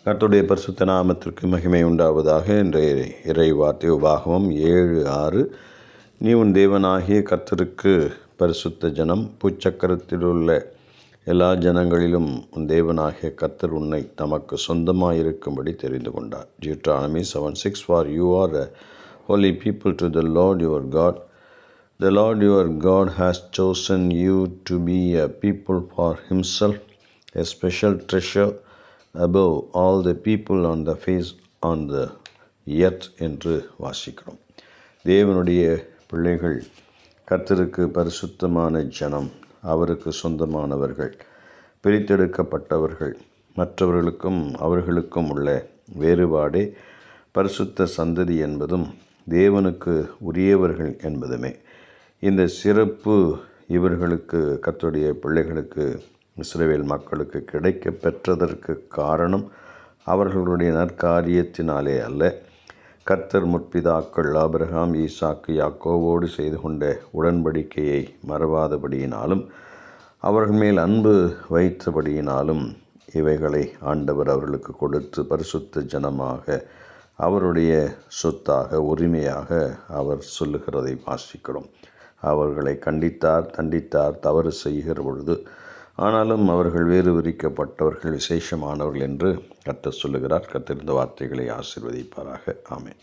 கர்த்தருடைய பரிசுத்த நாமத்திற்கு மகிமை உண்டாவதாக. இன்றைய இறை வார்த்தை உபாகமம் 7:6. நீ உன் தேவனாகிய கர்த்தருக்கு பரிசுத்த ஜனம், பூச்சக்கரத்தில் உள்ள எல்லா ஜனங்களிலும் உன் தேவனாகிய கர்த்தர் உன்னை தமக்கு சொந்தமாயிருக்கும்படி தெரிந்து கொண்டார். Deuteronomy 7:6. For you are a holy people to the Lord your God. The Lord your God has chosen you to be a people for himself, a special treasure above all the people on the face on the earth என்று வாசிக்கிறோம். தேவனுடைய பிள்ளைகள் கர்த்தருக்கு பரிசுத்தமான ஜனம், அவருக்கு சொந்தமானவர்கள், பிரித்தெடுக்கப்பட்டவர்கள். மற்றவர்களுக்கும் அவர்களுக்கும் உள்ள வேறுபாடே பரிசுத்த சந்ததி என்பதும் தேவனுக்கு உரியவர்கள் என்பதுமே. இந்த சிறப்பு இவர்களுக்கு, கர்த்தருடைய பிள்ளைகளுக்கு, இஸ்ரவேல் மக்களுக்கு கிடைக்க பெற்றதற்கு காரணம் அவர்களுடைய நற்காரியத்தினாலே அல்ல. கர்த்தர் முற்பிதாக்கள் ஆபிரகாம், ஈசாக்கு, யாக்கோவோடு செய்து கொண்ட உடன்படிக்கையை மறவாதபடியினாலும் அவர்கள் மேல் அன்பு வைத்தபடியினாலும் இவைகளை ஆண்டவர் அவர்களுக்கு கொடுத்து பரிசுத்த ஜனமாக, அவருடைய சொத்தாக, உரிமையாக அவர் சொல்லுகிறதை வாசிக்கிறோம். அவர்களை கண்டித்தார், தண்டித்தார், தவறு செய்கிற பொழுது. ஆனாலும் அவர்கள் வேறு விரிக்கப்பட்டவர்கள், விசேஷமானவர்கள் என்று கர்த்தர் சொல்லுகிறார். கர்த்தர் இந்த வார்த்தைகளை ஆசீர்வதிப்பாராக. ஆமென்.